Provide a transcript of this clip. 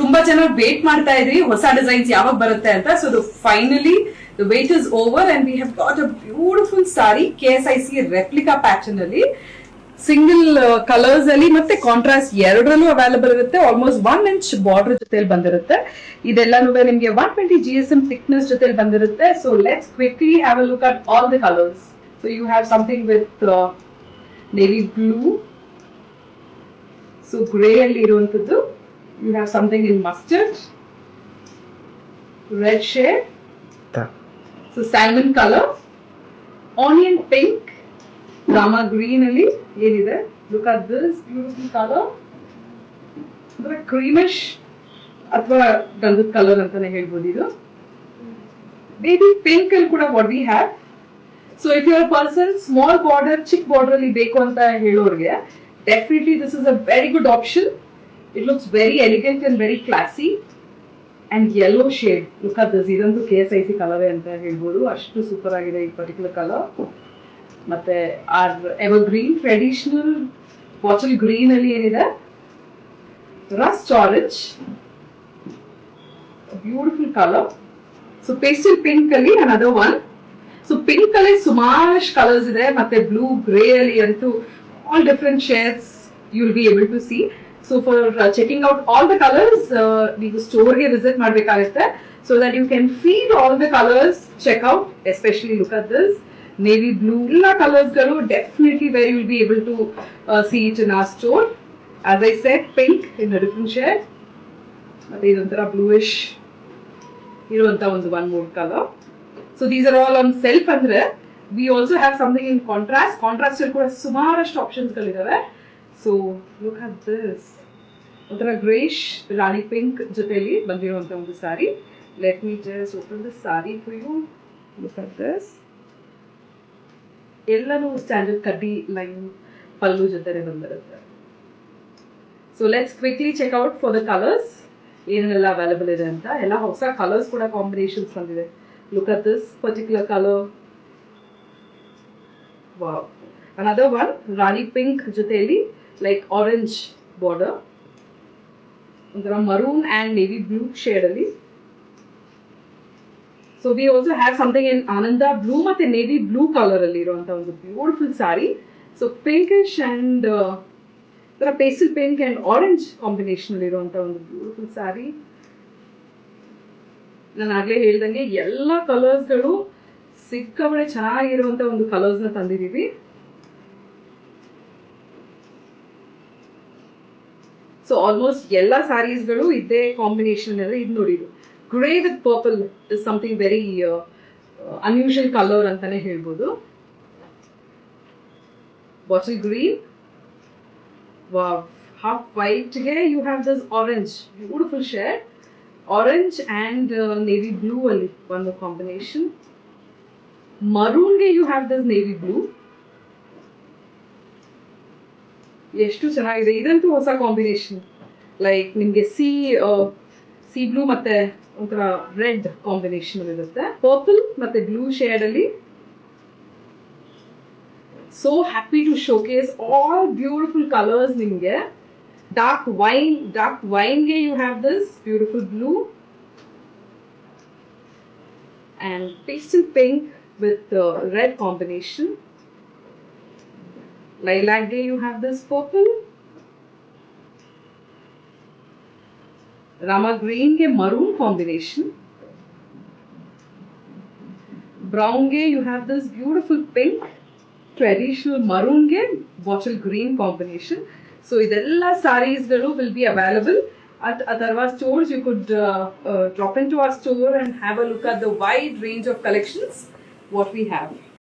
ತುಂಬಾ ಜನ ವೇಟ್ ಮಾಡ್ತಾ ಇದ್ರಿ ಹೊಸ ಡಿಸೈನ್ಸ್ ಯಾವಾಗ ಬರುತ್ತೆ ಅಂತ. So finally the wait is over and we have got a beautiful sari KSIC replica pattern ಅಲ್ಲಿ ಸಿಂಗಲ್ ಕಲರ್ಸ್ ಅಲ್ಲಿ ಮತ್ತೆ ಕಾಂಟ್ರಾಸ್ಟ್ ಎರಡರಲ್ಲೂ ಅವೈಲೇಬಲ್ ಇರುತ್ತೆ. ಆಲ್ಮೋಸ್ಟ್ 1 ಇಂಚ್ ಬಾರ್ಡರ್ ಜೊತೆಲಿ ಬಂದಿರುತ್ತೆ. ಇದೆಲ್ಲಾನು ನಿಮ್ಗೆ 120 GSM ಥಿಕ್ನೆಸ್ ಜೊತೆಲಿ ಬಂದಿರುತ್ತೆ. So let's quickly have a look at all the colours. So you have something with navy blue, so grey ಅಲ್ಲಿ ಇರುವಂತದ್ದು. You have something in mustard, red shade, so salmon color, onion pink, Rama green ali ಏನಿದೆ. Look at this beautiful color. Creamish ಅಥವಾ ಗಂಧದ colour ಅಂತಾನೆ ಹೇಳ್ಬೋದು ಇದು. Baby pink ಅಲ್ಲಿ ಕೂಡ what we have. So if you are a person small border, ಚಿಕ್ಕ border ಅಲ್ಲಿ ಬೇಕು ಅಂತ ಹೇಳೋರಿಗೆ definitely this is a very good option. It looks very elegant and very classy. And yellow shade. Look at this. Idantu KSIC color anta helbodu. Ashtu super agide ee particular color. Matte our evergreen traditional bottle green alli enide. Rust orange. A beautiful color. So pastel pink alli another one. So pink alli sumarish colors ide. Matte blue, grey alli antu all different shades you will be able to see. So for checking out all the colors, ನೀವು ಸ್ಟೋರ್ಗೆ visit ಮಾಡಬೇಕಾಗುತ್ತೆ. So that you can feel all the colors, check out, especially look at this navy blue. ಎಲ್ಲ ಕಲರ್ಸ್ಗಳು definitely where you will be able to see it in our store. As I said, pink in a different shade. ಮತ್ತೆ ಇದೊಂಥರ bluish ಇರುವಂತ ಒಂದು one more color. So these are all on self ಅಂದ್ರೆ we also have something in contrast. Contrast ಅಲ್ಲಿ ಕೂಡ ಸುಮಾರಷ್ಟು options ಗಳಿದಾವೆ. So look at this. ಒಂಥರ ಗ್ರೇಶ್ ರಾಣಿ ಪಿಂಕ್ ಜೊತೆಲಿ ಬಂದಿರುವಂತ ಒಂದು sari. Let me just open the sari for you. Look at this. ಎಲ್ಲಾನು ಸ್ಟ್ಯಾಂಡರ್ಡ್ ಕಡ್ಡಿ ಲೈನ್ ಪಲ್ಲು ಜೊತೆ ಬಂದಿರುತ್ತೆ. So let's quickly check out for the colours ಏನೆಲ್ಲ ಅವೈಲೇಬಲ್ ಇದೆ ಅಂತ. ಎಲ್ಲ ಹೊಸ ಕಲರ್ಸ್ ಕೂಡ ಕಾಂಬಿನೇಷನ್ಸ್ ಬಂದಿದೆ. Look at this particular colour. Wow. Another one rani pink ಜೊತೆಲಿ ಲೈಕ್ ಆರೆಂಜ್ ಬಾರ್ಡರ್. ಒಂಥರ maroon and navy blue shade ಅಲ್ಲಿ. So we also have something in ಆನಂದ ಬ್ಲೂ ಮತ್ತೆ ನೇವಿ ಬ್ಲೂ ಕಲರ್ ಅಲ್ಲಿ ಇರುವಂತ ಒಂದು beautiful sorry. So pinkish and pastel pink and orange combination ಅಲ್ಲಿ ಇರುವಂತ ಒಂದು ಬ್ಯೂಟಿಫುಲ್ ಸಾರಿ. ನಾನು ಆಗ್ಲೇ ಹೇಳ್ದಂಗೆ ಎಲ್ಲ ಕಲರ್ಸ್ಗಳು ಸಿಕ್ಕಾಪಟ್ಟೆ ಚೆನ್ನಾಗಿರುವಂತ ಒಂದು ಕಲರ್ಸ್ ನ ತಂದಿದೀವಿ. ಸೊ ಆಲ್ಮೋಸ್ಟ್ ಎಲ್ಲ ಸ್ಯಾರೀಸ್ಗಳು ಇದೇ ಕಾಂಬಿನೇಷನ್ ಅಲ್ಲಿ. ಇದು ನೋಡಿ, grey with purple is something very unusual colour ಅಂತಾನೆ ಹೇಳ್ಬೋದು. Bottle green, wow. ಹಾಫ್ ವೈಟ್ಗೆ you have this orange, beautiful shade. Orange and navy blue ಅಲ್ಲಿ ಒಂದು ಕಾಂಬಿನೇಷನ್. ಮರೂನ್ಗೆ you have this navy blue. ಎಷ್ಟು ಚೆನ್ನಾಗಿದೆ. ಇದಂತೂ ಹೊಸ ಕಾಂಬಿನೇಷನ್. ಲೈಕ್ ನಿಮ್ಗೆ ಸಿ ಬ್ಲೂ ಮತ್ತೆ ಒಂಥರ ರೆಡ್ ಕಾಂಬಿನೇಷನ್ ಇರುತ್ತೆ. ಪರ್ಪಲ್ ಮತ್ತೆ ಬ್ಲೂ ಶೇಡ್ ಅಲ್ಲಿ. So happy to showcase all beautiful colours ನಿಮ್ಗೆ. ಡಾರ್ಕ್ ವೈನ್ಗೆ you have this beautiful blue and pastel pink with red combination. Lilac day you have this purple. Rama green ke maroon combination. Brown ke you have this beautiful pink. Traditional maroon ke bottle green combination. So idella sarees will be available at Atharva stores. You could drop into our store and have a look at the wide range of collections what we have.